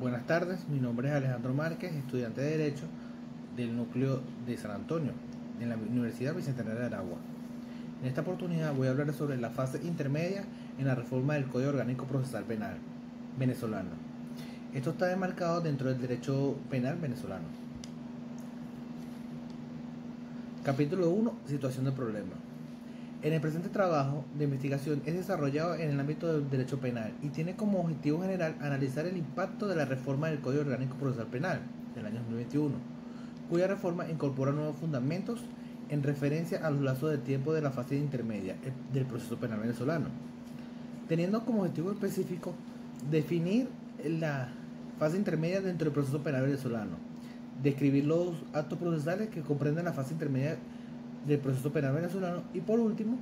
Buenas tardes, mi nombre es Alejandro Márquez, estudiante de Derecho del núcleo de San Antonio, en la Universidad Bicentenaria de Aragua. En esta oportunidad voy a hablar sobre la fase intermedia en la reforma del Código Orgánico Procesal Penal venezolano. Esto está enmarcado dentro del derecho penal venezolano. Capítulo 1. Situación del problema. En el presente trabajo de investigación es desarrollado en el ámbito del derecho penal y tiene como objetivo general analizar el impacto de la reforma del Código Orgánico Procesal Penal del año 2021, cuya reforma incorpora nuevos fundamentos en referencia a los lazos de tiempo de la fase intermedia del proceso penal venezolano, teniendo como objetivo específico definir la fase intermedia dentro del proceso penal venezolano, describir los actos procesales que comprenden la fase intermedia del proceso penal venezolano y, por último,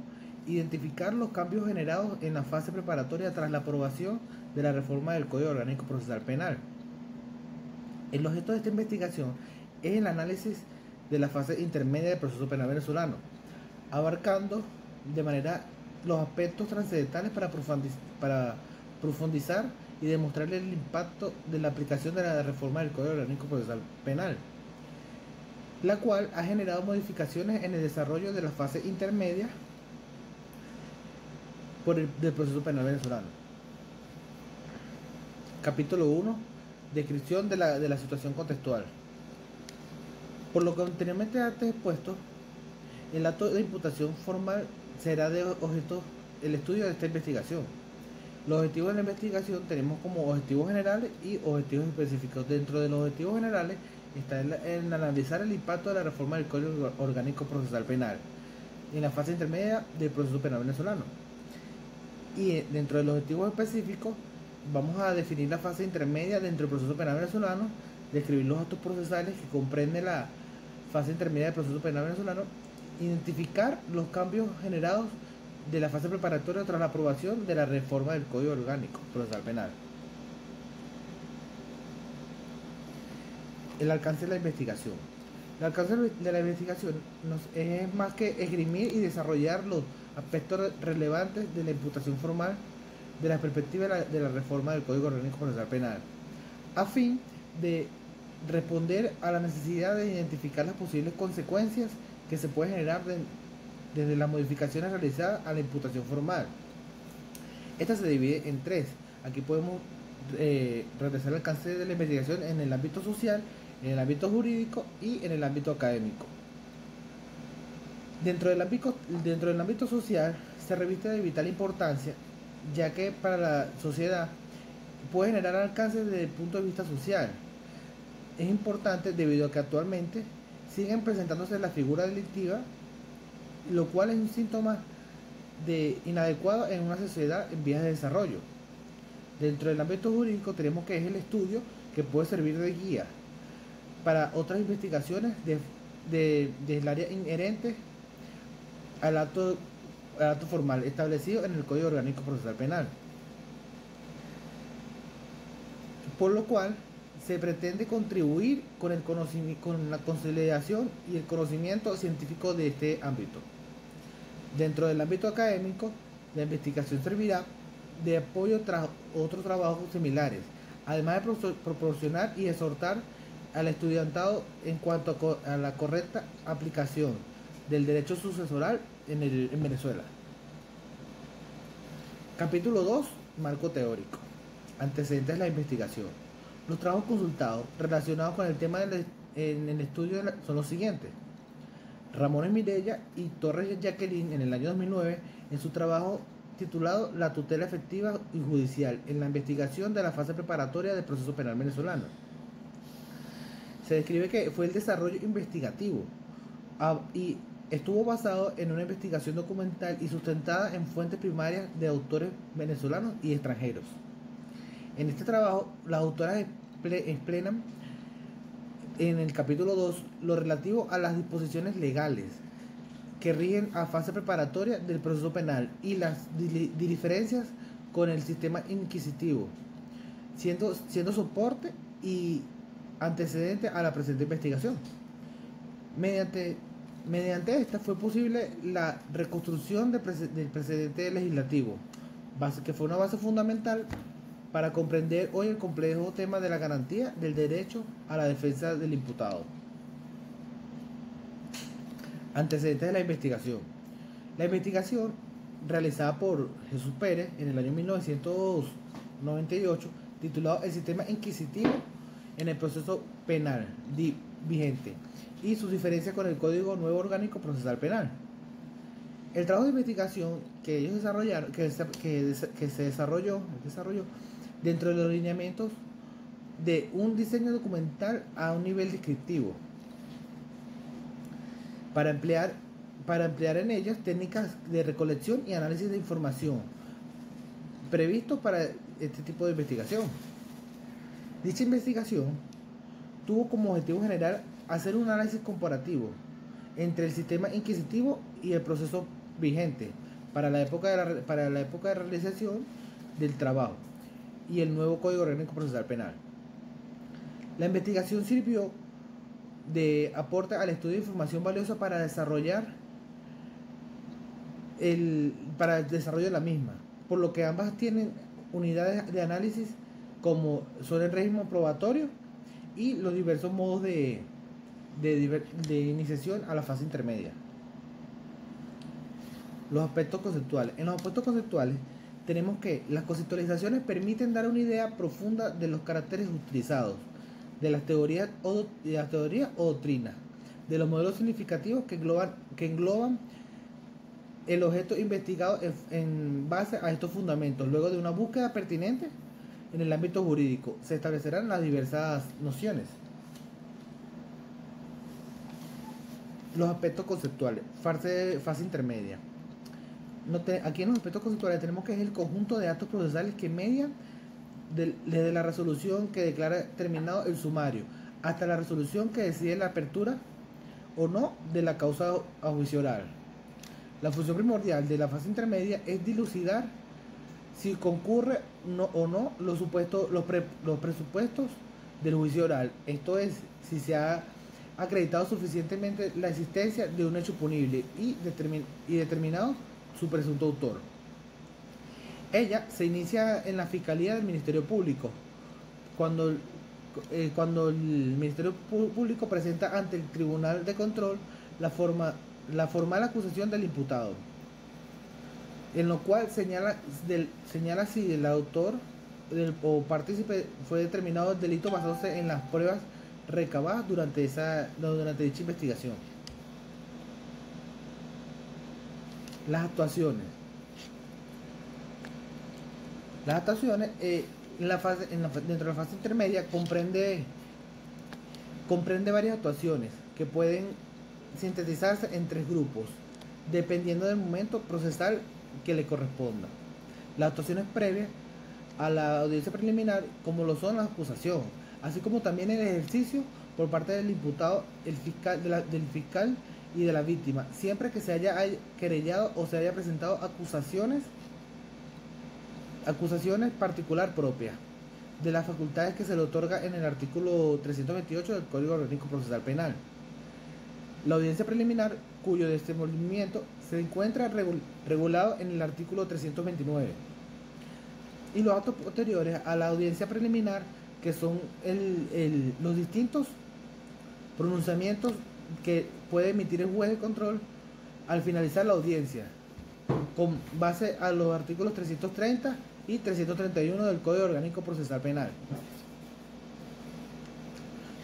identificar los cambios generados en la fase preparatoria tras la aprobación de la reforma del Código Orgánico Procesal Penal. El objeto de esta investigación es el análisis de la fase intermedia del proceso penal venezolano, abarcando de manera los aspectos trascendentales para profundizar y demostrar el impacto de la aplicación de la reforma del Código Orgánico Procesal Penal, la cual ha generado modificaciones en el desarrollo de la fase intermedia del proceso penal venezolano. Capítulo 1. Descripción de la situación contextual. Por lo que anteriormente expuesto, el acto de imputación formal será de objeto el estudio de esta investigación. Los objetivos de la investigación tenemos como objetivos generales y objetivos específicos. Dentro de los objetivos generales está en analizar el impacto de la reforma del Código Orgánico Procesal Penal en la fase intermedia del proceso penal venezolano. Y dentro de los objetivos específicos vamos a definir la fase intermedia dentro del proceso penal venezolano, describir los actos procesales que comprende la fase intermedia del proceso penal venezolano, identificar los cambios generados de la fase preparatoria tras la aprobación de la reforma del Código Orgánico Procesal Penal. El alcance de la investigación. El alcance de la investigación es más que esgrimir y desarrollar los aspectos relevantes de la imputación formal de la perspectiva de la reforma del Código Orgánico Procesal Penal, a fin de responder a la necesidad de identificar las posibles consecuencias que se pueden generar desde las modificaciones realizadas a la imputación formal. Esta se divide en tres. Aquí podemos regresar al alcance de la investigación en el ámbito social, en el ámbito jurídico y en el ámbito académico. Dentro del ámbito social se reviste de vital importancia, ya que para la sociedad puede generar alcance desde el punto de vista social. Es importante debido a que actualmente siguen presentándose la figura delictiva, lo cual es un síntoma de inadecuado en una sociedad en vías de desarrollo. Dentro del ámbito jurídico tenemos que es el estudio que puede servir de guía para otras investigaciones del área inherente al acto formal establecido en el Código Orgánico Procesal Penal, por lo cual se pretende contribuir con la consolidación y el conocimiento científico de este ámbito. Dentro del ámbito académico, la investigación servirá de apoyo tras otros trabajos similares, además de proporcionar y exhortar al estudiantado en cuanto a la correcta aplicación del derecho sucesoral en Venezuela. Capítulo 2. Marco teórico. Antecedentes de la investigación. Los trabajos consultados relacionados con el tema en el estudio son los siguientes. Ramones Mireya y Torres Jacqueline en el año 2009 en su trabajo titulado La tutela efectiva y judicial en la investigación de la fase preparatoria del proceso penal venezolano. Se describe que fue el desarrollo investigativo y estuvo basado en una investigación documental y sustentada en fuentes primarias de autores venezolanos y extranjeros. En este trabajo, las autoras explican en el capítulo 2 lo relativo a las disposiciones legales que rigen a fase preparatoria del proceso penal y las diferencias con el sistema inquisitivo, siendo soporte y antecedente a la presente investigación. Mediante esta fue posible la reconstrucción del precedente legislativo, que fue una base fundamental para comprender hoy el complejo tema de la garantía del derecho a la defensa del imputado. Antecedentes de la investigación. La investigación realizada por Jesús Pérez en el año 1998, titulado El sistema inquisitivo en el proceso penal vigente y sus diferencias con el Código Nuevo Orgánico Procesal Penal. El trabajo de investigación que ellos desarrollaron, que se desarrolló dentro de los lineamientos de un diseño documental a un nivel descriptivo, para emplear en ellas técnicas de recolección y análisis de información previstos para este tipo de investigación. Dicha investigación tuvo como objetivo general hacer un análisis comparativo entre el sistema inquisitivo y el proceso vigente para la época de realización del trabajo y el nuevo Código Orgánico Procesal Penal. La investigación sirvió de aporte al estudio de información valiosa para el desarrollo de la misma, por lo que ambas tienen unidades de análisis como son el régimen probatorio y los diversos modos de iniciación a la fase intermedia. Los aspectos conceptuales. En los aspectos conceptuales tenemos que las conceptualizaciones permiten dar una idea profunda de los caracteres utilizados, de las teorías o doctrinas, de los modelos significativos que engloban el objeto investigado en base a estos fundamentos. Luego de una búsqueda pertinente en el ámbito jurídico, se establecerán las diversas nociones. Los aspectos conceptuales, fase intermedia. Aquí en los aspectos conceptuales tenemos que es el conjunto de actos procesales que median desde la resolución que declara terminado el sumario hasta la resolución que decide la apertura o no de la causa a juicio oral. La función primordial de la fase intermedia es dilucidar si concurre o no los presupuestos del juicio oral, esto es, si se ha acreditado suficientemente la existencia de un hecho punible y determinado su presunto autor. Ella se inicia en la Fiscalía del Ministerio Público, cuando el Ministerio Público presenta ante el Tribunal de Control la formal acusación del imputado, en lo cual señala si el autor o partícipe fue determinado el delito basándose en las pruebas recabadas durante dicha investigación. Las actuaciones. Dentro de la fase intermedia comprende varias actuaciones que pueden sintetizarse en 3 grupos, dependiendo del momento procesal que le corresponda. Las actuaciones previas a la audiencia preliminar, como lo son la acusación, así como también el ejercicio por parte del imputado, del fiscal y de la víctima, siempre que se haya querellado o se haya presentado acusaciones particular propias de las facultades que se le otorga en el artículo 328 del Código Orgánico Procesal Penal. La audiencia preliminar, cuyo desenvolvimiento se encuentra regulado en el artículo 329, y los actos posteriores a la audiencia preliminar, que son los distintos pronunciamientos que puede emitir el juez de control al finalizar la audiencia, con base a los artículos 330 y 331 del Código Orgánico Procesal Penal.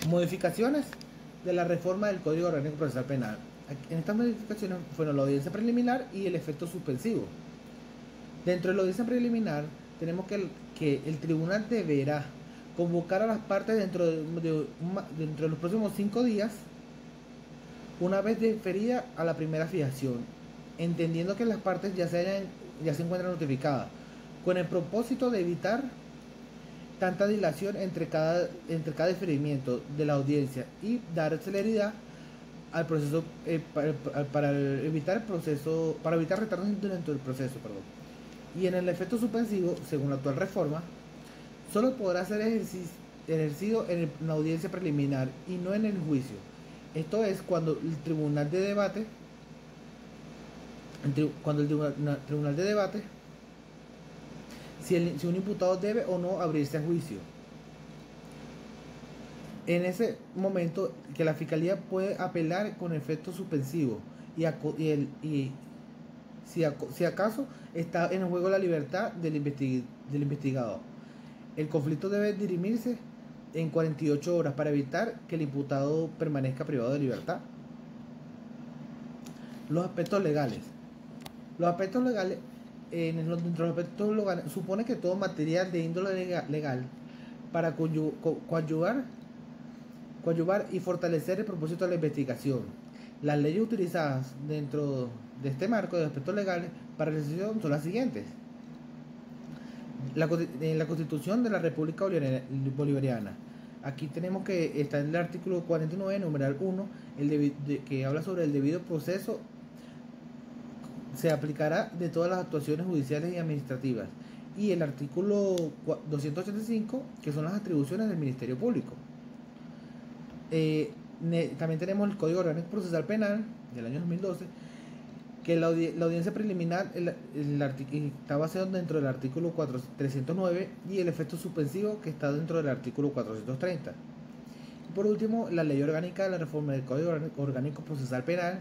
Modificaciones de la reforma del Código Orgánico Procesal Penal. En estas modificaciones fueron la audiencia preliminar y el efecto suspensivo. Dentro de la audiencia preliminar tenemos que el tribunal deberá convocar a las partes dentro de los próximos 5 días, una vez deferida a la primera fijación, entendiendo que las partes ya se encuentran notificadas, con el propósito de evitar tanta dilación entre cada deferimiento de la audiencia y dar celeridad al proceso, para evitar retardos dentro del proceso. Y en el efecto suspensivo, según la actual reforma, solo podrá ser ejercido en la audiencia preliminar y no en el juicio. Esto es cuando el tribunal de debate si un imputado debe o no abrirse a juicio. En ese momento que la fiscalía puede apelar con efecto suspensivo y si acaso está en juego la libertad del investigado. El conflicto debe dirimirse en 48 horas para evitar que el imputado permanezca privado de libertad. Los aspectos legales. Los aspectos legales, dentro de los aspectos legales, supone que todo material de índole legal para coadyuvar y fortalecer el propósito de la investigación. Las leyes utilizadas dentro de este marco de aspectos legales para la decisión son las siguientes. En la Constitución de la República Bolivariana. Aquí tenemos que está en el artículo 49, numeral 1, que habla sobre el debido proceso. Se aplicará de todas las actuaciones judiciales y administrativas. Y el artículo 285, que son las atribuciones del Ministerio Público. También tenemos el Código Orgánico Procesal Penal del año 2012, que la audiencia preliminar está basado dentro del artículo 309 y el efecto suspensivo que está dentro del artículo 430. Y por último, la ley orgánica de la reforma del Código Orgánico Procesal Penal.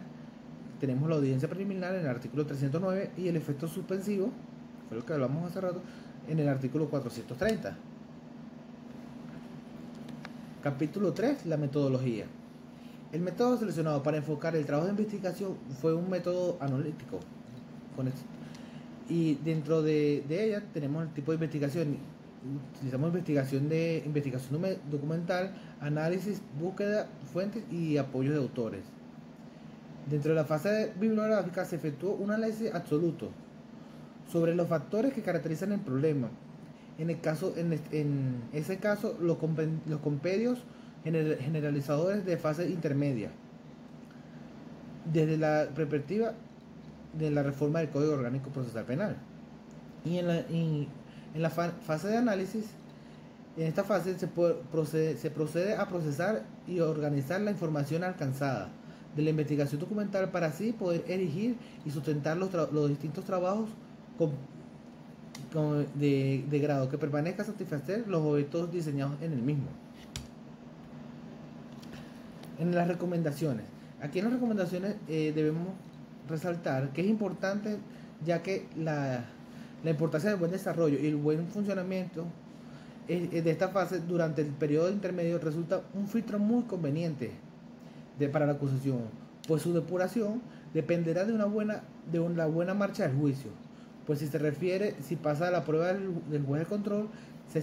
Tenemos la audiencia preliminar en el artículo 309 y el efecto suspensivo, fue lo que hablamos hace rato, en el artículo 430. Capítulo 3. La metodología. El método seleccionado para enfocar el trabajo de investigación fue un método analítico. Y dentro de ella tenemos el tipo de investigación. Utilizamos investigación documental, análisis, búsqueda, fuentes y apoyos de autores. Dentro de la fase bibliográfica se efectuó un análisis absoluto sobre los factores que caracterizan el problema. En ese caso, los compendios generalizadores de fase intermedia, desde la perspectiva de la reforma del Código Orgánico Procesal Penal. Y en la fase de análisis, en esta fase se procede a procesar y organizar la información alcanzada de la investigación documental para así poder erigir y sustentar los distintos trabajos de grado que permanezca a satisfacer los objetos diseñados en el mismo. En las recomendaciones. Aquí en las recomendaciones debemos resaltar que es importante, ya que la importancia del buen desarrollo y el buen funcionamiento de esta fase durante el periodo intermedio resulta un filtro muy conveniente para la acusación, pues su depuración dependerá de la buena marcha del juicio. Pues si pasa a la prueba del juez de control, se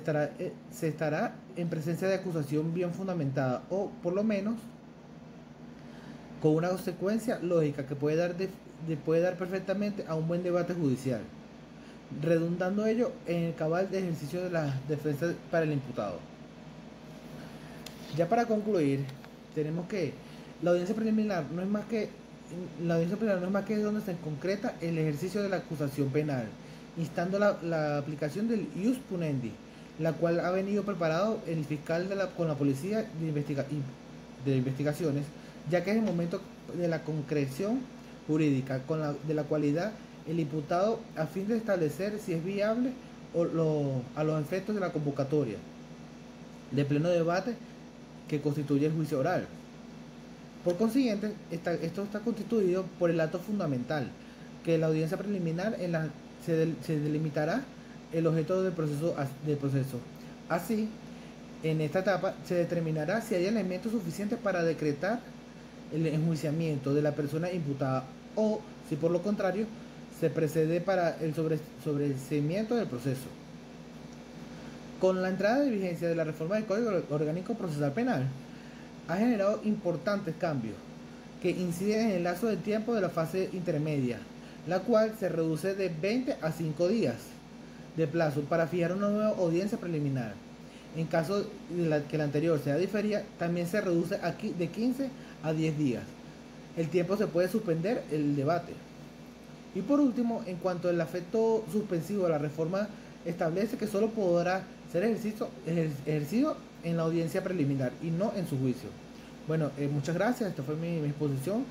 estará en presencia de acusación bien fundamentada, o por lo menos con una consecuencia lógica que puede dar perfectamente a un buen debate judicial, redundando ello en el cabal de ejercicio de la defensa para el imputado. Ya para concluir, tenemos que la audiencia preliminar no es más que donde se concreta el ejercicio de la acusación penal, instando la aplicación del ius punendi, la cual ha venido preparado el fiscal con la policía de investigaciones, ya que es el momento de la concreción jurídica de la cualidad el imputado, a fin de establecer si es viable a los efectos de la convocatoria de pleno debate que constituye el juicio oral. Por consiguiente, esto está constituido por el acto fundamental, que la audiencia preliminar se delimitará el objeto del proceso. Así, en esta etapa se determinará si hay elementos suficientes para decretar el enjuiciamiento de la persona imputada, o si por lo contrario se procede para el sobreseimiento del proceso. Con la entrada de vigencia de la reforma del Código Orgánico Procesal Penal, ha generado importantes cambios que inciden en el lazo de tiempo de la fase intermedia, la cual se reduce de 20 a 5 días de plazo para fijar una nueva audiencia preliminar. En caso de que la anterior sea diferida, también se reduce aquí de 15 a 10 días. El tiempo se puede suspender el debate. Y por último, en cuanto al efecto suspensivo de la reforma, establece que solo podrá ser ejercido en la audiencia preliminar y no en su juicio. Bueno, muchas gracias. Esta fue mi exposición.